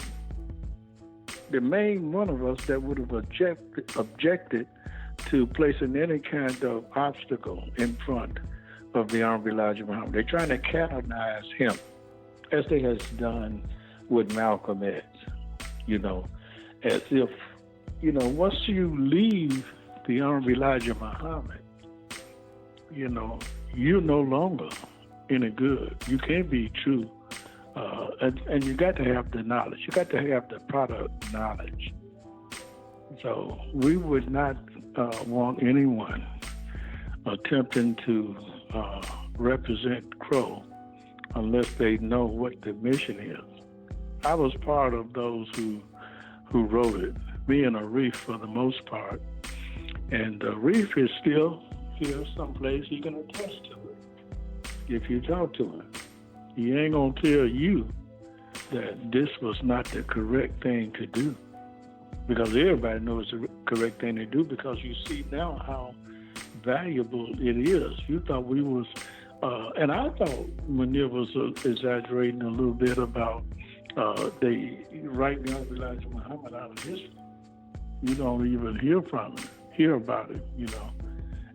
The main one of us that would have objected to placing any kind of obstacle in front of the Honorable Elijah Muhammad. They're trying to canonize him, as they has done with Malcolm X, as if, once you leave the Honorable Elijah Muhammad, you're no longer any good. You can't be true. And you got to have the knowledge. You got to have the product knowledge. So we would not want anyone attempting to represent Crow unless they know what the mission is. I was part of those who wrote it, me and Arif for the most part. And Arif is still here someplace. He can attest to it if you talk to him. He ain't going to tell you that this was not the correct thing to do, because everybody knows the correct thing to do, because you see now how valuable it is. You thought we was, and I thought Munir was exaggerating a little bit about they write down Elijah Muhammad out of history. You don't even hear about it,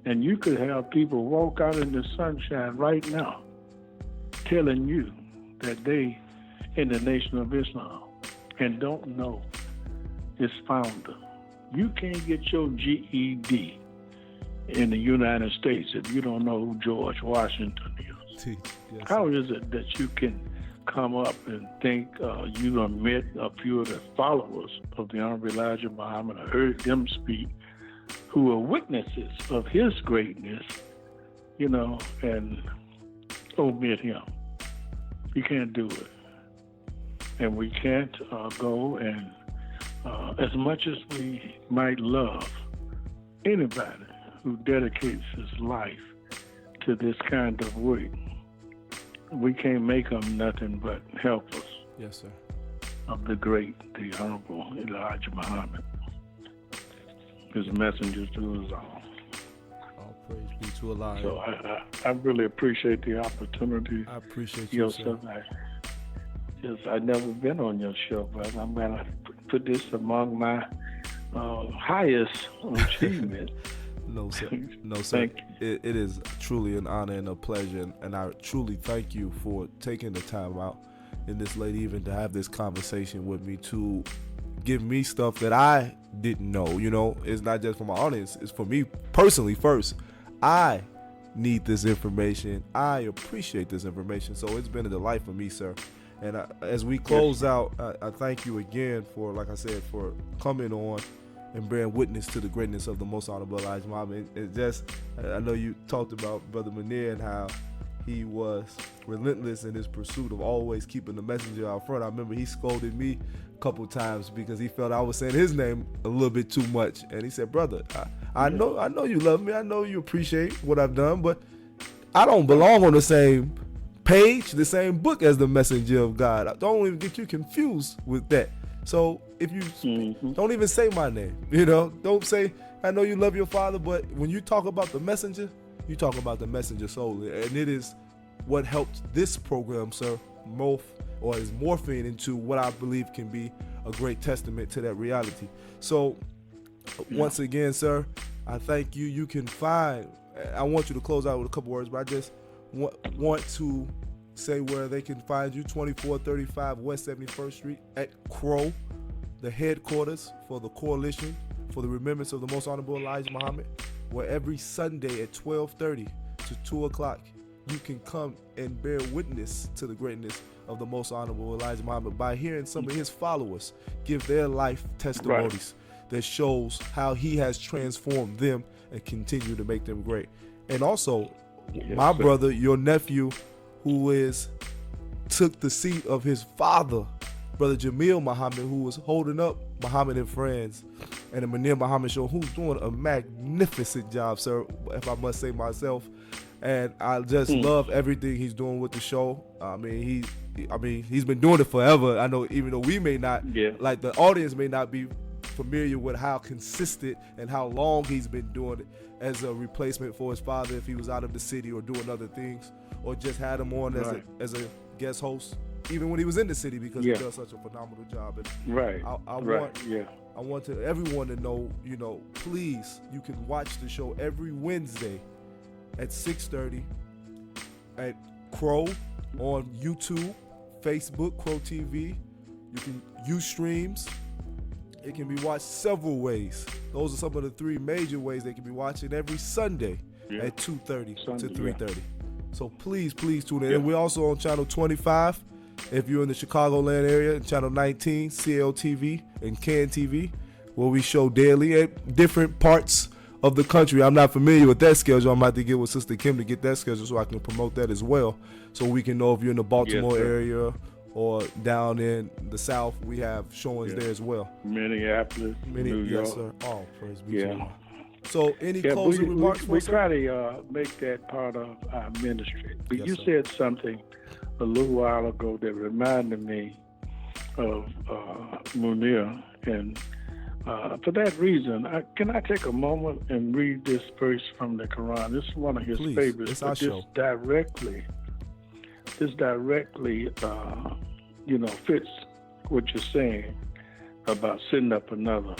And you could have people walk out in the sunshine right now telling you that they in the Nation of Islam and don't know its founder. You can't get your GED in the United States if you don't know who George Washington is. Yes, How is it that you can come up and think you have met a few of the followers of the Honorable Elijah Muhammad, or heard them speak, who are witnesses of his greatness, and omit him? You can't do it. And we can't go and, as much as we might love anybody who dedicates his life to this kind of work, we can't make them nothing but helpers. Yes, sir. Of the great, the Honorable Elijah Muhammad. His messenger to us all. Praise be to Allah. So I really appreciate the opportunity. I appreciate you, sir. I've never been on your show, but I'm going to put this among my highest achievement. No, sir. No, sir. It is truly an honor and a pleasure, and I truly thank you for taking the time out in this late evening to have this conversation with me, to give me stuff that I didn't know. You know, it's not just for my audience, it's for me personally first. I need this information. I appreciate this information. So it's been a delight for me, sir. And as we close out, I thank you again for, like I said, for coming on and bearing witness to the greatness of the Most Honorable Elijah Muhammad. It's just, I know you talked about Brother Munir and how he was relentless in his pursuit of always keeping the messenger out front. I remember he scolded me a couple times because he felt I was saying his name a little bit too much. And he said, brother, I know you love me. I know you appreciate what I've done, but I don't belong on the same page, the same book as the messenger of God. I don't even get you confused with that. So if you don't even say my name, you know, don't say, I know you love your father, but when you talk about the messenger, you talk about the messenger solely. And it is what helped this program, sir, is morphing into what I believe can be a great testament to that reality. So once again, sir, I thank you. You can find, I want you to close out with a couple words, but I just want to say where they can find you. 2435 West 71st Street at Crow, the headquarters for the Coalition for the Remembrance of the Most Honorable Elijah Muhammad, where every Sunday at 12:30 to 2 o'clock you can come and bear witness to the greatness of the Most Honorable Elijah Muhammad by hearing some of his followers give their life testimonies that shows how he has transformed them and continue to make them great. And also, my brother, your nephew, who took the seat of his father, Brother Jamil Muhammad, who was holding up Muhammad and Friends and the Munir Muhammad Show, who's doing a magnificent job, sir, if I must say myself. And I just love everything he's doing with the show. I mean, he's been doing it forever. I know, even though we may not, like the audience may not be familiar with how consistent and how long he's been doing it as a replacement for his father if he was out of the city or doing other things, or just had him on as a guest host, even when he was in the city, because he does such a phenomenal job. And I want everyone to know, you know, please, you can watch the show every Wednesday at 6:30 at Crow on YouTube, Facebook, Crow TV. You can use streams. It can be watched several ways. Those are some of the three major ways they can be watching every Sunday at 2:30 to 3:30. So please tune in. And we're also on channel 25 if you're in the Chicagoland area, and channel 19, CLTV and CAN TV, where we show daily at different parts of the country. I'm not familiar with that schedule. I'm about to get with Sister Kim to get that schedule so I can promote that as well, so we can know if you're in the Baltimore area or down in the South. We have showings there as well. Minneapolis, New York. Yes, sir. Oh, praise be to God. So any closing remarks? We try to make that part of our ministry. But you said something a little while ago that reminded me of Munir, and for that reason, can I take a moment and read this verse from the Quran? This is one of his favorites. It's our show. This directly, fits what you're saying about setting up another.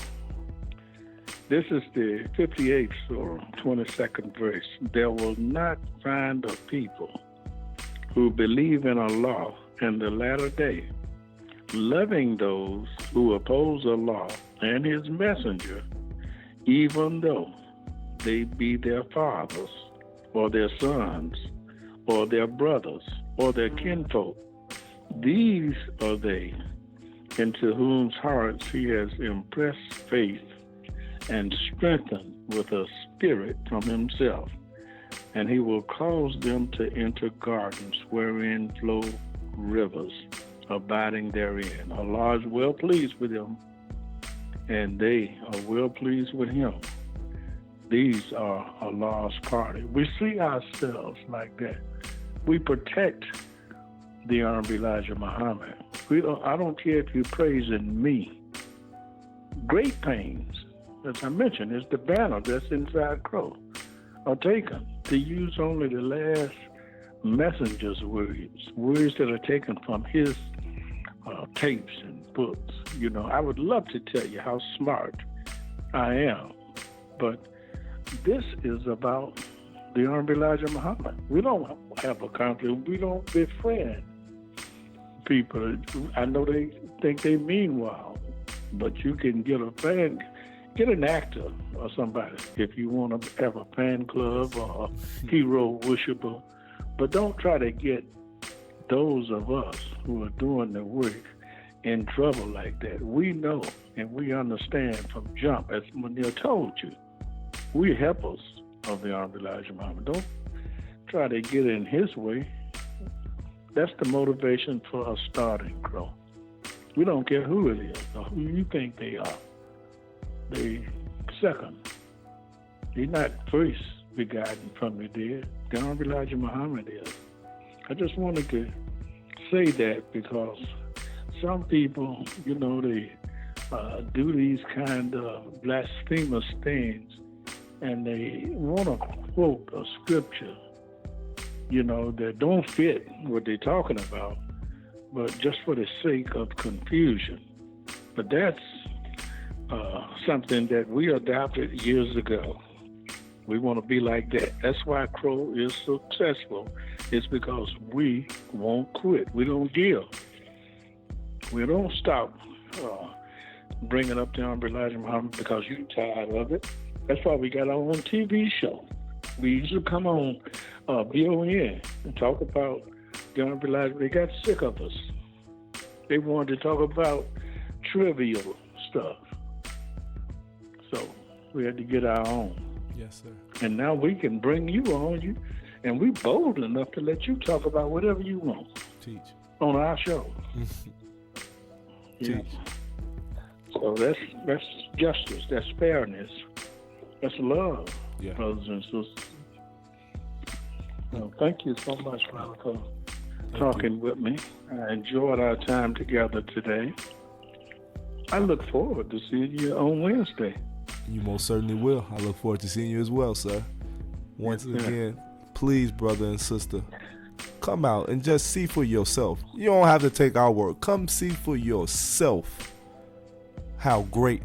This is the 58th or 22nd verse. There will not find a people who believe in Allah in the latter day, loving those who oppose Allah and His messenger, even though they be their fathers or their sons or their brothers or their kinfolk. These are they into whose hearts He has impressed faith and strengthened with a spirit from Himself, and He will cause them to enter gardens wherein flow rivers, abiding therein. Allah is well pleased with them, and they are well pleased with Him. These are Allah's party. We see ourselves like that. We protect the Honorable Elijah Muhammad. I don't care if you're praising me. Great pains, as I mentioned, is the banner that's inside Crow. are taken. They use only the last messenger's words that are taken from his tapes and books. You know, I would love to tell you how smart I am, but this is about the Honorable Elijah Muhammad. We don't have a conflict. We don't befriend people. I know they think they mean well, but you can get an actor or somebody if you want to have a fan club or a hero worshiper, but don't try to get those of us who are doing the work in trouble like that. We know and we understand from jump, as Munir told you, we're helpers of the Honorable Elijah Muhammad. Don't try to get in his way. That's the motivation for us starting Crow. We don't care who it is or who you think they are. They second. They're not first begotten from the dead. The Honorable Elijah Muhammad is. I just wanted to say that because some people, you know, they do these kind of blasphemous things and they want to quote a scripture, you know, that don't fit what they're talking about, but just for the sake of confusion. But that's something that we adopted years ago. We want to be like that. That's why Crow is successful. It's because we won't quit. We don't give. We don't stop bringing up the Honorable Elijah Muhammad because you're tired of it. That's why we got our own TV show. We used to come on BON and talk about the Honorable Elijah. They got sick of us. They wanted to talk about trivial stuff. So we had to get our own. Yes, sir. And now we can bring you on, and we bold enough to let you talk about whatever you want. Teach. On our show. Teach. So that's justice, that's fairness, that's love, Yeah. brothers and sisters. Well, thank you so much, brother, for talking with me. I enjoyed our time together today. I look forward to seeing you on Wednesday. You most certainly will. I look forward to seeing you as well, sir. Once again, please, brother and sister, come out and just see for yourself. You don't have to take our word. Come see for yourself how great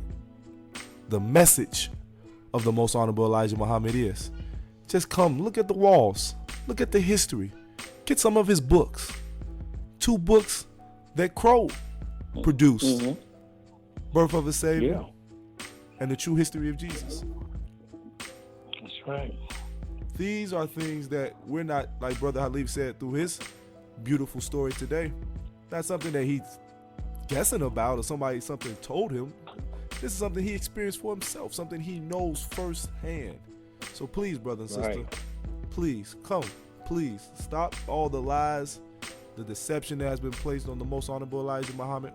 the message of the Most Honorable Elijah Muhammad is. Just come, look at the walls, look at the history, get some of his books. 2 books that Crow produced, Birth of a Savior and The True History of Jesus. That's right. These are things that we're not, like Brother Halif said through his beautiful story today, not something that he's guessing about or something told him. This is something he experienced for himself, something he knows firsthand. So please, brother and sister, please come. Please stop all the lies, the deception that has been placed on the Most Honorable Elijah Muhammad.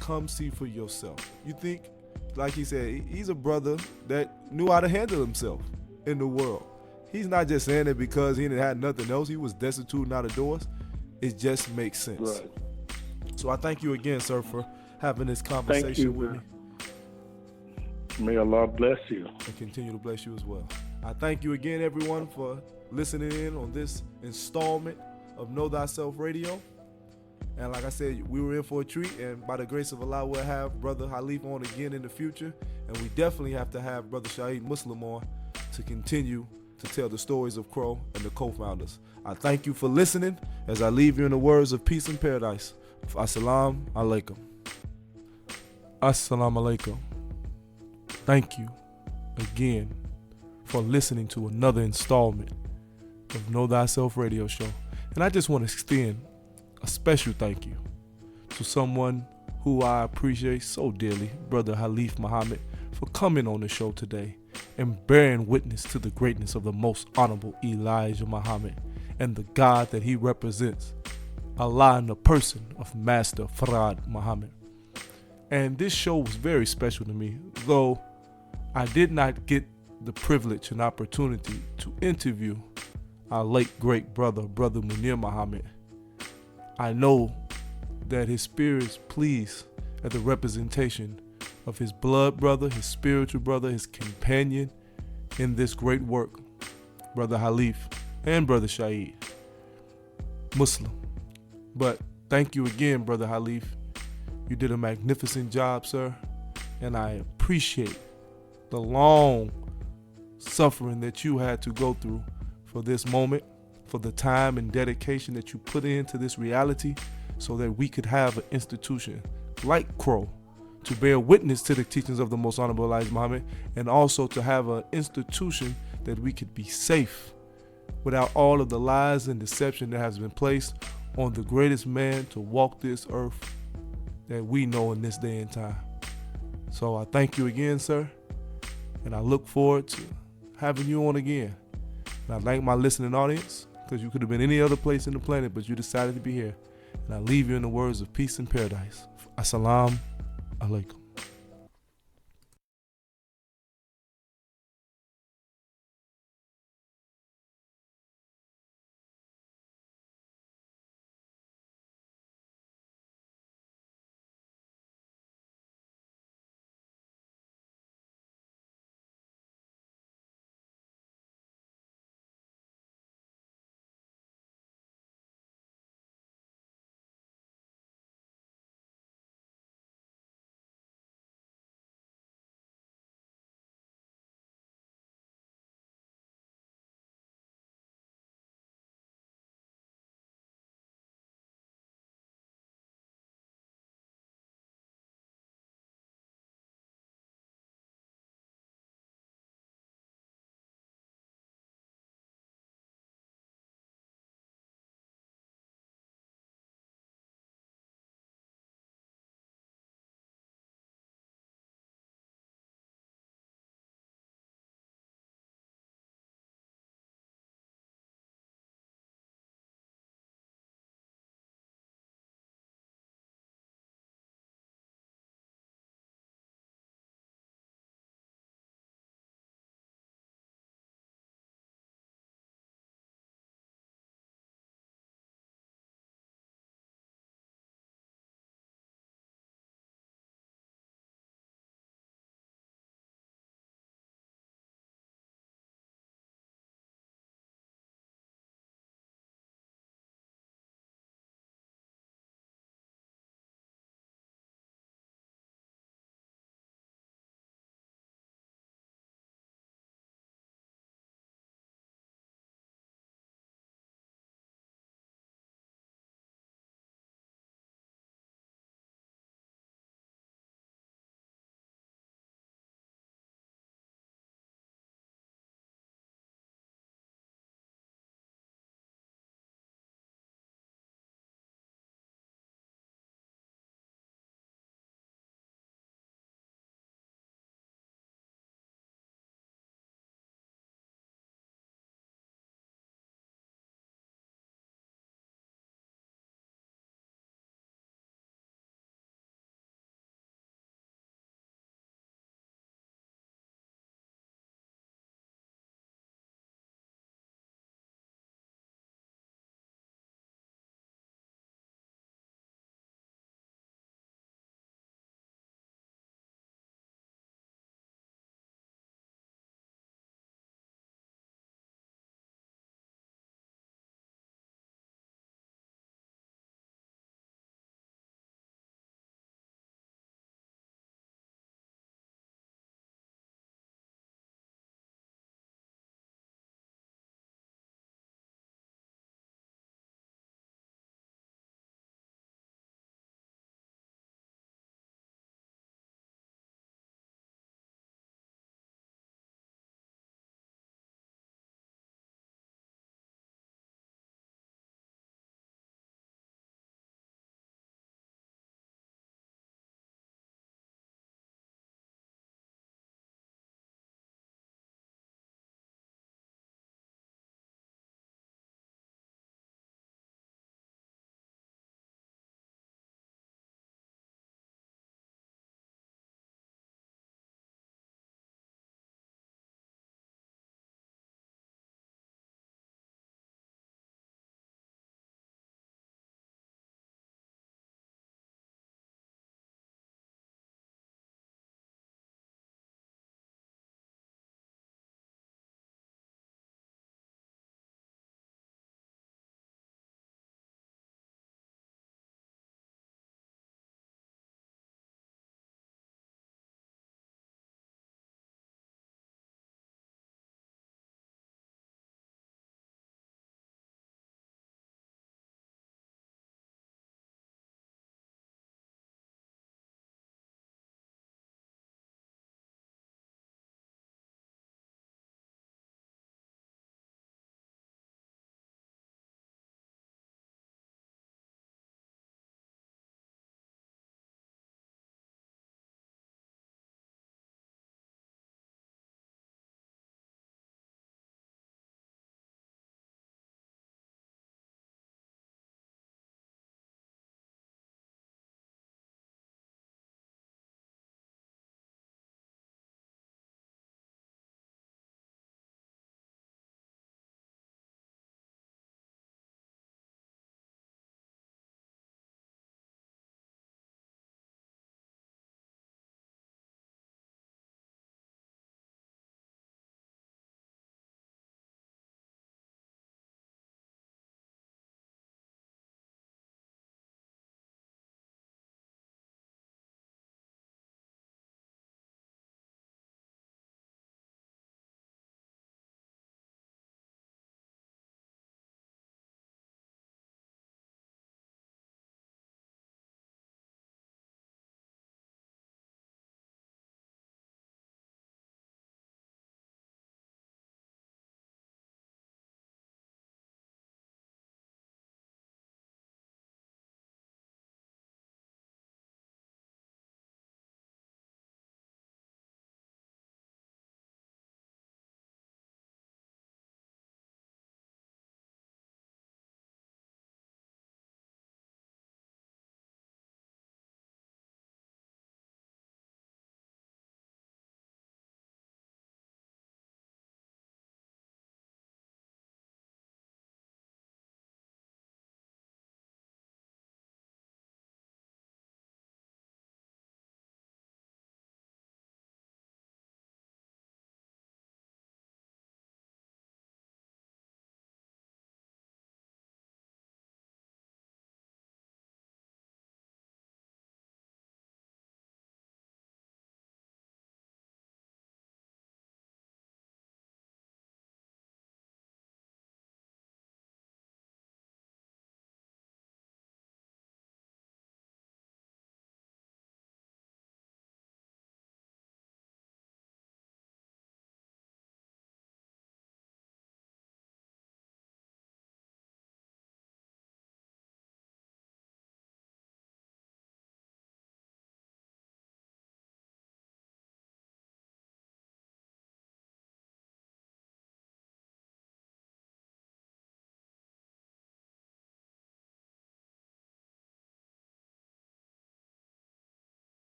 Come see for yourself. You think, like he said, he's a brother that knew how to handle himself in the world. He's not just saying it because he didn't have nothing else. He was destitute and out of doors. It just makes sense. Right. So I thank you again, sir, for having this conversation with me. May Allah bless you. And continue to bless you as well. I thank you again, everyone, for listening in on this installment of Know Thyself Radio. And like I said, we were in for a treat, and by the grace of Allah, we'll have Brother Halif on again in the future. And we definitely have to have Brother Shaheed Muslim on to continue to tell the stories of Crow and the co-founders. I thank you for listening as I leave you in the words of peace and paradise. Assalamu alaikum. Assalamu alaikum. Thank you again for listening to another installment of Know Thyself Radio Show. And I just want to extend a special thank you to someone who I appreciate so dearly, Brother Halif Muhammad, for coming on the show today and bearing witness to the greatness of the Most Honorable Elijah Muhammad and the God that he represents, Allah in the person of Master Farad Muhammad. And this show was very special to me, though I did not get the privilege and opportunity to interview our late great brother Munir Muhammad. I know that his spirit is pleased at the representation of his blood brother, his spiritual brother, his companion in this great work Brother HALIF, and Brother Shaheed, Muslim. But thank you again, Brother HALIF. You did a magnificent job, sir, and I appreciate the long suffering that you had to go through for this moment, for the time and dedication that you put into this reality so that we could have an institution like Crow to bear witness to the teachings of the Most Honorable Elijah Muhammad, and also to have an institution that we could be safe without all of the lies and deception that has been placed on the greatest man to walk this earth that we know in this day and time. So I thank you again, sir, and I look forward to having you on again. And I thank my listening audience, because you could have been any other place in the planet, but you decided to be here. And I leave you in the words of peace and paradise. Assalamu alaikum.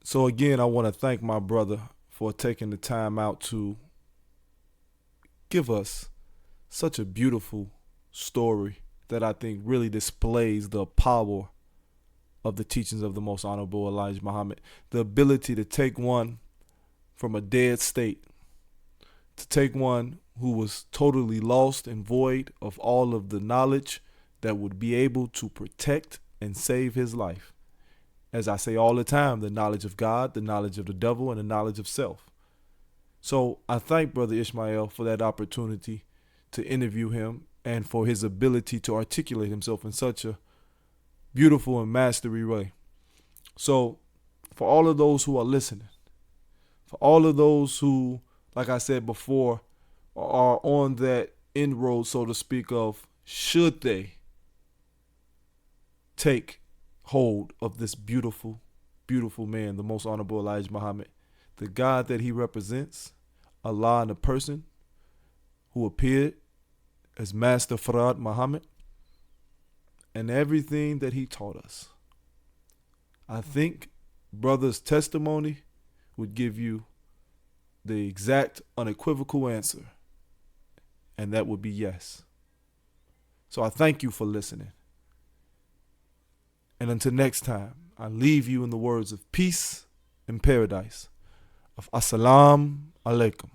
So again, I want to thank my brother for taking the time out to give us such a beautiful story that I think really displays the power of the teachings of the Most Honorable Elijah Muhammad. The ability to take one from a dead state, to take one who was totally lost and void of all of the knowledge that would be able to protect and save his life. As I say all the time, the knowledge of God, the knowledge of the devil, and the knowledge of self. So I thank Brother Ishmael for that opportunity to interview him and for his ability to articulate himself in such a beautiful and mastery way. So for all of those who are listening, for all of those who, like I said before, are on that inroad, so to speak, of should they take hold of this beautiful, beautiful man, the Most Honorable Elijah Muhammad, the God that he represents, Allah in a person who appeared as Master Farad Muhammad, and everything that he taught us. I think brother's testimony would give you the exact unequivocal answer, and that would be yes. So I thank you for listening. And until next time, I leave you in the words of peace and paradise, of Assalamu alaikum.